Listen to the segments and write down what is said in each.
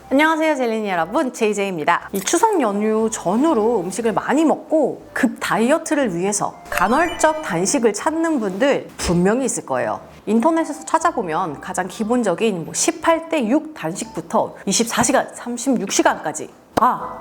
안녕하세요 젤리니 여러분, JJ입니다. 이 추석 연휴 전후로 음식을 많이 먹고 급 다이어트를 위해서 간헐적 단식을 찾는 분들 분명히 있을 거예요. 인터넷에서 찾아보면 가장 기본적인 18대6 단식부터 24시간, 36시간까지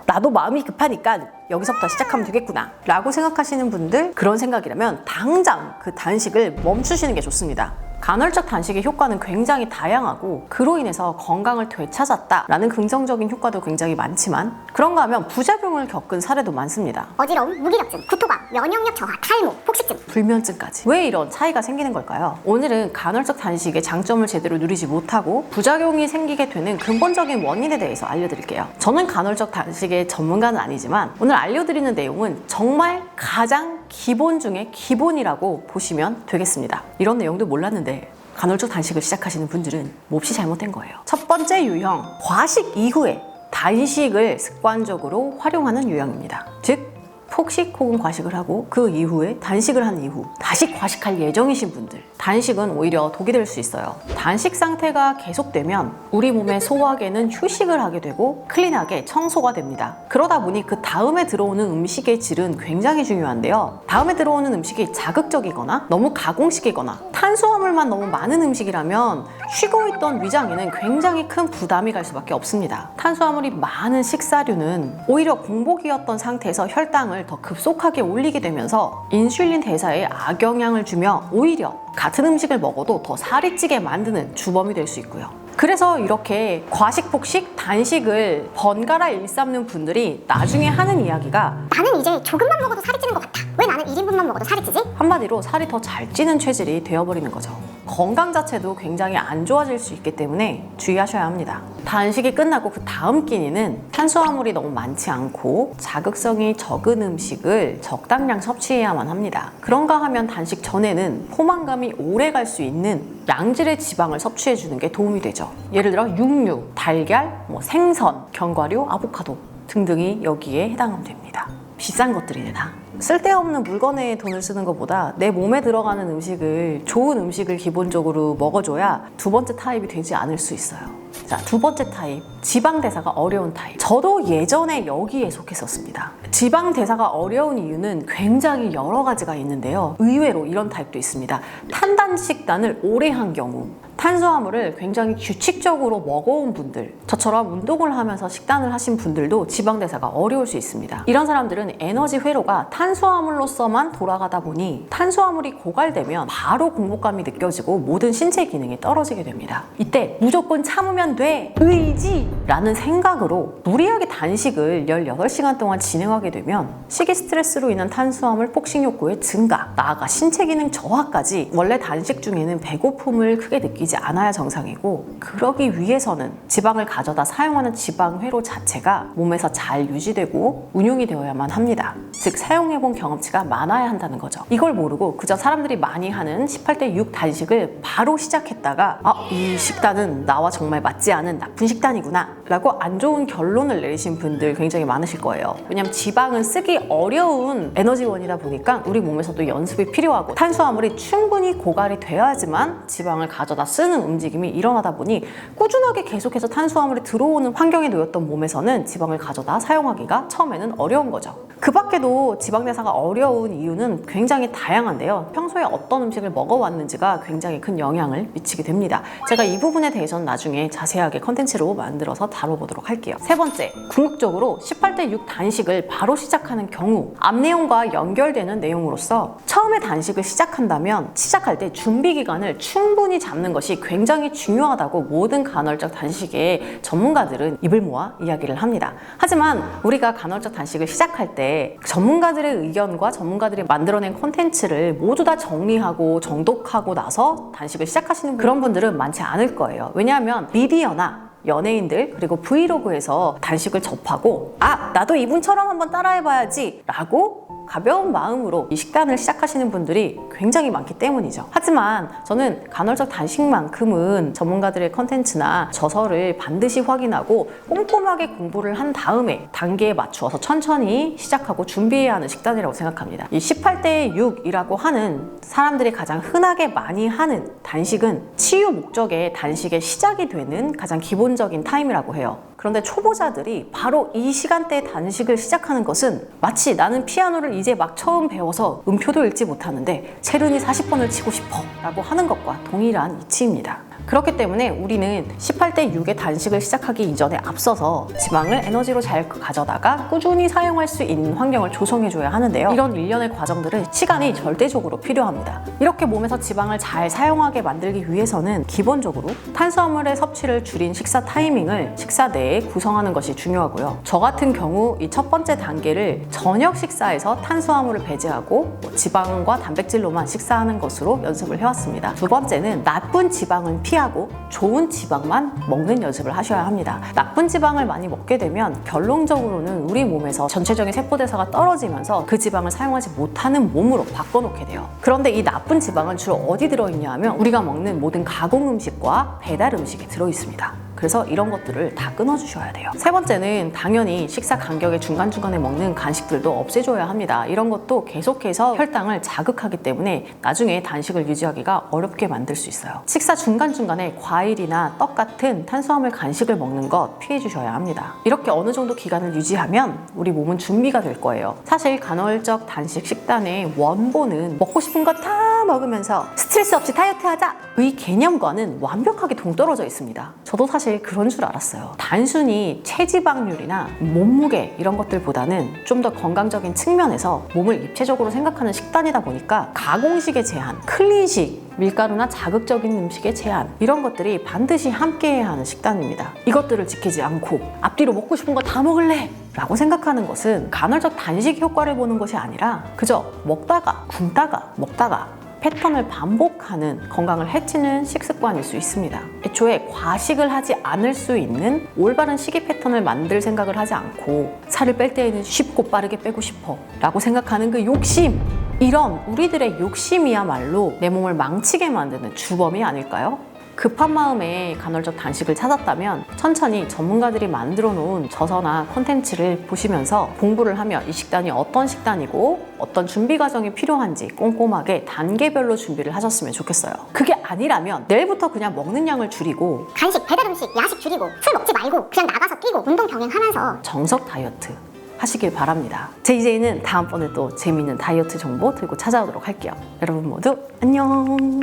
나도 마음이 급하니까 여기서부터 시작하면 되겠구나 라고 생각하시는 분들, 그런 생각이라면 당장 그 단식을 멈추시는 게 좋습니다. 간헐적 단식의 효과는 굉장히 다양하고 그로 인해서 건강을 되찾았다라는 긍정적인 효과도 굉장히 많지만 그런가 하면 부작용을 겪은 사례도 많습니다. 어지러움, 무기력증, 구토감, 면역력 저하, 탈모, 폭식증, 불면증까지. 왜 이런 차이가 생기는 걸까요? 오늘은 간헐적 단식의 장점을 제대로 누리지 못하고 부작용이 생기게 되는 근본적인 원인에 대해서 알려드릴게요. 저는 간헐적 단식의 전문가는 아니지만 오늘 알려드리는 내용은 정말 가장 기본 중에 기본이라고 보시면 되겠습니다. 이런 내용도 몰랐는데 간헐적 단식을 시작하시는 분들은 몹시 잘못된 거예요. 첫 번째 유형, 과식 이후에 단식을 습관적으로 활용하는 유형입니다. 즉 폭식 혹은 과식을 하고 그 이후에 단식을 한 이후 다시 과식할 예정이신 분들, 단식은 오히려 독이 될 수 있어요. 단식 상태가 계속되면 우리 몸의 소화계는 휴식을 하게 되고 클린하게 청소가 됩니다. 그러다 보니 그 다음에 들어오는 음식의 질은 굉장히 중요한데요. 다음에 들어오는 음식이 자극적이거나 너무 가공식이거나 탄수화물만 너무 많은 음식이라면 쉬고 있던 위장에는 굉장히 큰 부담이 갈 수밖에 없습니다. 탄수화물이 많은 식사류는 오히려 공복이었던 상태에서 혈당을 더 급속하게 올리게 되면서 인슐린 대사에 악영향을 주며 오히려 같은 음식을 먹어도 더 살이 찌게 만드는 주범이 될 수 있고요. 그래서 이렇게 과식, 폭식, 단식을 번갈아 일삼는 분들이 나중에 하는 이야기가 나는 이제 조금만 먹어도 살이 찌는 것 같아. 왜 나는 1인분만 먹어도 살이 찌지? 한마디로 살이 더 잘 찌는 체질이 되어버리는 거죠. 건강 자체도 굉장히 안 좋아질 수 있기 때문에 주의하셔야 합니다. 단식이 끝나고 그 다음 끼니는 탄수화물이 너무 많지 않고 자극성이 적은 음식을 적당량 섭취해야만 합니다. 그런가 하면 단식 전에는 포만감이 오래 갈 수 있는 양질의 지방을 섭취해주는 게 도움이 되죠. 예를 들어 육류, 달걀, 생선, 견과류, 아보카도 등등이 여기에 해당하면 됩니다. 비싼 것들이네 다. 쓸데없는 물건에 돈을 쓰는 것보다 내 몸에 들어가는 음식을, 좋은 음식을 기본적으로 먹어줘야 두 번째 타입이 되지 않을 수 있어요. 자, 두 번째 타입, 지방 대사가 어려운 타입. 저도 예전에 여기에 속했었습니다. 지방 대사가 어려운 이유는 굉장히 여러 가지가 있는데요. 의외로 이런 타입도 있습니다. 탄단식단을 오래 한 경우, 탄수화물을 굉장히 규칙적으로 먹어온 분들, 저처럼 운동을 하면서 식단을 하신 분들도 지방대사가 어려울 수 있습니다. 이런 사람들은 에너지 회로가 탄수화물로서만 돌아가다 보니 탄수화물이 고갈되면 바로 공복감이 느껴지고 모든 신체 기능이 떨어지게 됩니다. 이때 무조건 참으면 돼! 의지라는 생각으로 무리하게 단식을 18시간 동안 진행하게 되면 식이 스트레스로 인한 탄수화물 폭식 욕구의 증가, 나아가 신체 기능 저하까지. 원래 단식 중에는 배고픔을 크게 느끼지 않아야 정상이고, 그러기 위해서는 지방을 가져다 사용하는 지방 회로 자체가 몸에서 잘 유지되고 운용이 되어야만 합니다. 즉 사용해본 경험치가 많아야 한다는 거죠. 이걸 모르고 그저 사람들이 많이 하는 18대6 단식을 바로 시작했다가 이 식단은 나와 정말 맞지 않은 나쁜 식단이구나 라고 안 좋은 결론을 내리신 분들 굉장히 많으실 거예요. 왜냐면 지방은 쓰기 어려운 에너지원이다 보니까 우리 몸에서도 연습이 필요하고 탄수화물이 충분히 고갈이 되어야지만 지방을 가져다 쓰는 움직임이 일어나다 보니 꾸준하게 계속해서 탄수화물이 들어오는 환경에 놓였던 몸에서는 지방을 가져다 사용하기가 처음에는 어려운 거죠. 그 밖에도 지방대사가 어려운 이유는 굉장히 다양한데요. 평소에 어떤 음식을 먹어왔는지가 굉장히 큰 영향을 미치게 됩니다. 제가 이 부분에 대해서는 나중에 자세하게 컨텐츠로 만들어서 다뤄보도록 할게요. 세 번째, 궁극적으로 18대6 단식을 바로 시작하는 경우 앞 내용과 연결되는 내용으로서 처음에 단식을 시작한다면 시작할 때 준비 기간을 충분히 잡는 것이 굉장히 중요하다고 모든 간헐적 단식의 전문가들은 입을 모아 이야기를 합니다. 하지만 우리가 간헐적 단식을 시작할 때 전문가들의 의견과 전문가들이 만들어낸 콘텐츠를 모두 다 정리하고 정독하고 나서 단식을 시작하시는 그런 분들은 많지 않을 거예요. 왜냐하면 미디어나 연예인들 그리고 브이로그에서 단식을 접하고 나도 이분처럼 한번 따라해봐야지 라고 가벼운 마음으로 이 식단을 시작하시는 분들이 굉장히 많기 때문이죠. 하지만 저는 간헐적 단식만큼은 전문가들의 컨텐츠나 저서를 반드시 확인하고 꼼꼼하게 공부를 한 다음에 단계에 맞추어서 천천히 시작하고 준비해야 하는 식단이라고 생각합니다. 이 18대 6이라고 하는 사람들이 가장 흔하게 많이 하는 단식은 치유 목적의 단식의 시작이 되는 가장 기본적인 타임이라고 해요. 그런데 초보자들이 바로 이 시간대에 단식을 시작하는 것은 마치 나는 피아노를 이제 막 처음 배워서 음표도 읽지 못하는데 체르니 40번을 치고 싶어 라고 하는 것과 동일한 이치입니다. 그렇기 때문에 우리는 18대 6의 단식을 시작하기 이전에 앞서서 지방을 에너지로 잘 가져다가 꾸준히 사용할 수 있는 환경을 조성해줘야 하는데요. 이런 일련의 과정들은 시간이 절대적으로 필요합니다. 이렇게 몸에서 지방을 잘 사용하게 만들기 위해서는 기본적으로 탄수화물의 섭취를 줄인 식사 타이밍을 식사 내에 구성하는 것이 중요하고요. 저 같은 경우 이 첫 번째 단계를 저녁 식사에서 탄수화물을 배제하고 지방과 단백질로만 식사하는 것으로 연습을 해왔습니다. 두 번째는 나쁜 지방은 피하고 좋은 지방만 먹는 연습을 하셔야 합니다. 나쁜 지방을 많이 먹게 되면 결론적으로는 우리 몸에서 전체적인 세포대사가 떨어지면서 그 지방을 사용하지 못하는 몸으로 바꿔놓게 돼요. 그런데 이 나쁜 지방은 주로 어디 들어있냐 하면 우리가 먹는 모든 가공 음식과 배달 음식에 들어있습니다. 그래서 이런 것들을 다 끊어주셔야 돼요. 세 번째는 당연히 식사 간격의 중간중간에 먹는 간식들도 없애줘야 합니다. 이런 것도 계속해서 혈당을 자극하기 때문에 나중에 단식을 유지하기가 어렵게 만들 수 있어요. 식사 중간중간에 과일이나 떡 같은 탄수화물 간식을 먹는 것 피해주셔야 합니다. 이렇게 어느 정도 기간을 유지하면 우리 몸은 준비가 될 거예요. 사실 간헐적 단식 식단의 원본은 먹고 싶은 거 다 먹으면서 스트레스 없이 다이어트하자! 의 개념과는 완벽하게 동떨어져 있습니다. 저도 사실 그런 줄 알았어요. 단순히 체지방률이나 몸무게 이런 것들보다는 좀 더 건강적인 측면에서 몸을 입체적으로 생각하는 식단이다 보니까 가공식의 제한, 클린식, 밀가루나 자극적인 음식의 제한 이런 것들이 반드시 함께해야 하는 식단입니다. 이것들을 지키지 않고 앞뒤로 먹고 싶은 거 다 먹을래! 라고 생각하는 것은 간헐적 단식 효과를 보는 것이 아니라 그저 먹다가 굶다가 먹다가 패턴을 반복하는 건강을 해치는 식습관일 수 있습니다. 애초에 과식을 하지 않을 수 있는 올바른 식이 패턴을 만들 생각을 하지 않고 살을 뺄 때에는 쉽고 빠르게 빼고 싶어 라고 생각하는 그 욕심, 이런 우리들의 욕심이야말로 내 몸을 망치게 만드는 주범이 아닐까요? 급한 마음에 간헐적 단식을 찾았다면 천천히 전문가들이 만들어 놓은 저서나 콘텐츠를 보시면서 공부를 하며 이 식단이 어떤 식단이고 어떤 준비 과정이 필요한지 꼼꼼하게 단계별로 준비를 하셨으면 좋겠어요. 그게 아니라면 내일부터 그냥 먹는 양을 줄이고 간식, 배달 음식, 야식 줄이고 술 먹지 말고 그냥 나가서 뛰고 운동 병행하면서 정석 다이어트 하시길 바랍니다. JJ는 다음번에 또 재미있는 다이어트 정보 들고 찾아오도록 할게요. 여러분 모두 안녕.